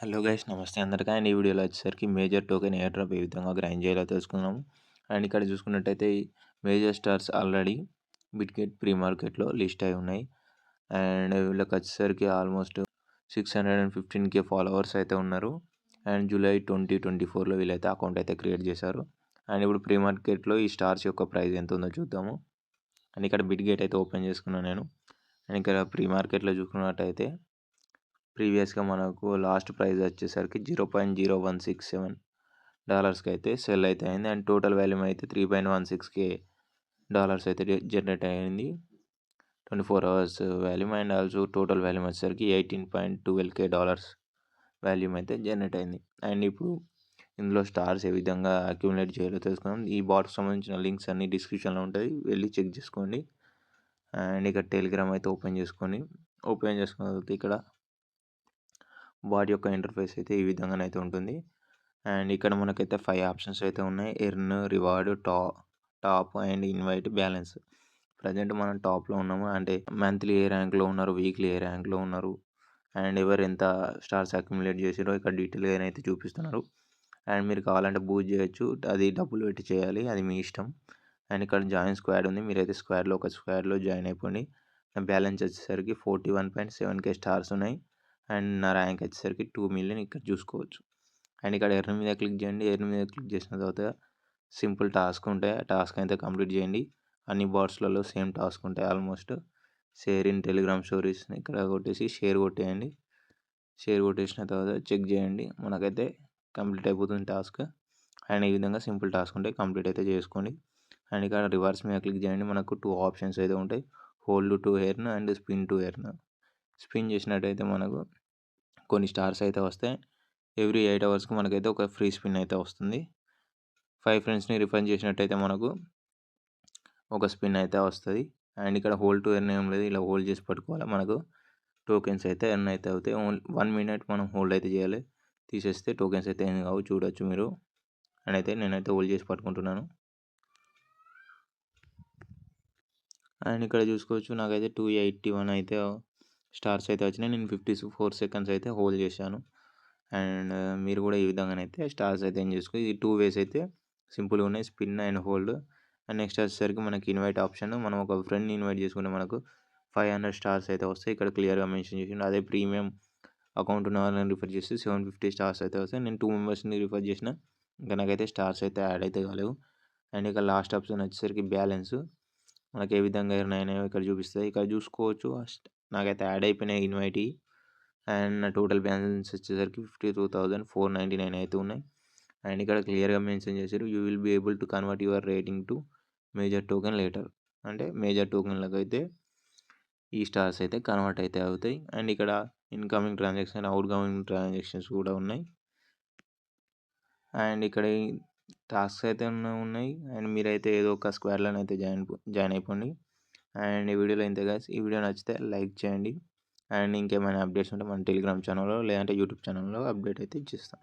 Hello guys, నమస్తే అందరికీ. And ఈ వీడియోలో వచ్చేసరికి మేజర్ టోకెన్ ఎయిర్ డ్రాప్ ఏ విధంగా గ్రైండ్ చేయాలో తెలుసుకుందాము. అండ్ ఇక్కడ చూసుకున్నట్టయితే ఈ major stars already Bitget pre మార్కెట్లో లిస్ట్ అయి ఉన్నాయి. అండ్ వీళ్ళకి వచ్చేసరికి ఆల్మోస్ట్ 615K ఫాలోవర్స్ అయితే ఉన్నారు. అండ్ జూలై 2024లో వీళ్ళైతే అకౌంట్ అయితే క్రియేట్ చేశారు. అండ్ ఇప్పుడు ప్రీ మార్కెట్లో ఈ స్టార్స్ యొక్క ప్రైస్ ఎంత ఉందో చూద్దాము. అండ్ ఇక్కడ బిట్గెట్ అయితే ఓపెన్ చేసుకున్నాను నేను. అండ్ ఇక్కడ ప్రీ మార్కెట్లో చూసుకున్నట్టయితే ప్రీవియస్గా మనకు లాస్ట్ ప్రైస్ వచ్చేసరికి $0.0167 అయితే సెల్ అయితే అయింది. అండ్ టోటల్ వాల్యూమ్ అయితే $3.16K అయితే జనరేట్ అయింది 24 hours volume. And also total volume వచ్చేసరికి $18.12K వాల్యూమ్ అయితే జనరేట్ అయింది. అండ్ ఇప్పుడు ఇందులో స్టార్స్ ఏ విధంగా అక్యుములేట్ చేయాలో తెలుసుకుందాం. ఈ బాట్కి సంబంధించిన లింక్స్ అన్ని డిస్క్రిప్షన్లో ఉంటుంది, వెళ్ళి చెక్ చేసుకోండి. అండ్ ఇక్కడ టెలిగ్రామ్ అయితే ఓపెన్ చేసుకున్న తర్వాత ఇక్కడ బాట్ యొక్క ఇంటర్ఫేస్ అయితే ఈ విధంగానైతే ఉంటుంది. అండ్ ఇక్కడ మనకైతే 5 ఆప్షన్స్ అయితే ఉన్నాయి: earn, reward, top and invite, balance. Present మనం టాప్లో ఉన్నాము, అంటే మంత్లీ ఏ ర్యాంక్లో ఉన్నారు, వీక్లీ ఏ ర్యాంక్లో ఉన్నారు, అండ్ ఎవరు ఎంత స్టార్స్ అక్యుములేట్ చేసారో ఇక్కడ డీటెయిల్గా అయితే చూపిస్తున్నారు. అండ్ మీరు కావాలంటే బూస్ట్ చేయొచ్చు, అది డబ్బులు పెట్టి చేయాలి, అది మీ ఇష్టం. అండ్ ఇక్కడ జాయిన్ స్క్వాడ్ ఉంది, మీరైతే ఒక స్క్వాడ్లో జాయిన్ అయిపోండి. బ్యాలెన్స్ వచ్చేసరికి 41.7K స్టార్స్ ఉన్నాయి. అండ్ నా ర్యాంక్ వచ్చేసరికి 2 మిలియన్ ఇక్కడ చూసుకోవచ్చు. అండ్ ఇక్కడ ఎర్న్ మీద క్లిక్ చేయండి. ఎర్న్ మీద క్లిక్ చేసిన తర్వాత సింపుల్ టాస్క్ ఉంటాయి, ఆ టాస్క్ అయితే కంప్లీట్ చేయండి. అన్ని బాట్స్లలో సేమ్ టాస్క్ ఉంటాయి almost. Share in Telegram stories ఇక్కడ కొట్టేసి షేర్ కొట్టేయండి. షేర్ కొట్టేసిన తర్వాత చెక్ చేయండి, మనకైతే కంప్లీట్ అయిపోతుంది టాస్క్. అండ్ ఈ విధంగా సింపుల్ టాస్క్ ఉంటాయి, కంప్లీట్ అయితే చేసుకోండి. అండ్ ఇక్కడ రివర్స్ మీద క్లిక్ చేయండి. మనకు 2 ఆప్షన్స్ అయితే ఉంటాయి: hold to earn and spin to earn. Spin చేసినట్టయితే మనకు కొన్ని స్టార్స్ అయితే వస్తాయి. ఎవ్రీ 8 అవర్స్కి మనకైతే ఒక ఫ్రీ స్పిన్ అయితే వస్తుంది. 5 ఫ్రెండ్స్ని రిఫర్ చేసినట్టయితే మనకు ఒక స్పిన్ అయితే వస్తుంది. అండ్ ఇక్కడ హోల్డ్ టు ఎర్న్ ఏం లేదు, ఇలా హోల్డ్ చేసి పట్టుకోవాలి, మనకు టోకెన్స్ అయితే ఎర్న్ అయితే అవుతాయి. 1 మినిట్ మనం హోల్డ్ అయితే చేయాలి, తీసేస్తే టోకెన్స్ అయితే ఏం కావు, చూడొచ్చు మీరు. అండ్ అయితే నేనైతే హోల్డ్ చేసి పట్టుకుంటున్నాను. అండ్ ఇక్కడ చూసుకోవచ్చు, నాకైతే 281 అయితే స్టార్స్ అయితే వచ్చినాయి. నేను 54 సెకండ్స్ అయితే హోల్డ్ చేశాను. అండ్ మీరు కూడా ఈ విధంగానైతే స్టార్స్ అయితే ఏం చేసుకో. ఈ 2 వేస్ అయితే సింపుల్గా ఉన్నాయి: spin and hold. And next వచ్చేసరికి మనకి ఇన్వైట్ ఆప్షన్. మనం ఒక ఫ్రెండ్ని ఇన్వైట్ చేసుకుంటే మనకు 500 స్టార్స్ అయితే వస్తాయి, ఇక్కడ క్లియర్గా మెన్షన్ చేసిండు. అదే ప్రీమియం అకౌంట్ ఉన్న వాళ్ళని రిఫర్ చేస్తే 750 స్టార్స్ అయితే వస్తాయి. నేను 2 మెంబర్స్ని రిఫర్ చేసిన, ఇంకా నాకైతే స్టార్స్ అయితే యాడ్ అయితే కాలేవు. అండ్ ఇక లాస్ట్ ఆప్షన్ వచ్చేసరికి బ్యాలెన్స్. మనకి ఏ విధంగా ఎర్న్ అయినాయో ఇక్కడ చూపిస్తుంది, ఇక్కడ చూసుకోవచ్చు. నాకైతే యాడ్ అయిపోయినాయి ఇన్వైట్. అండ్ నా టోటల్ బ్యాలెన్స్ వచ్చేసరికి 52,499 అయితే ఉన్నాయి. అండ్ ఇక్కడ క్లియర్గా మెన్షన్ చేశారు: you will be able to convert your rating to major token later. అంటే మేజర్ టోకెన్లకు అయితే ఈ స్టార్స్ అయితే కన్వర్ట్ అయితే అవుతాయి. అండ్ ఇక్కడ incoming transaction, outgoing transactions కూడా ఉన్నాయి. అండ్ ఇక్కడ టాస్క్స్ అయితే ఉన్నాయి. అండ్ మీరైతే ఏదో ఒక స్క్వాడ్లో అయితే జాయిన్ అయిపోండి. అండ్ ఈ వీడియోలో ఇంతే గైస్. ఈ వీడియో నచ్చితే లైక్ చేయండి. అండ్ ఇంకేమైనా అప్డేట్స్ ఉంటే మన టెలిగ్రామ్ ఛానల్లో లేదంటే యూట్యూబ్ ఛానల్లో అప్డేట్ అయితే ఇచ్చేస్తాం.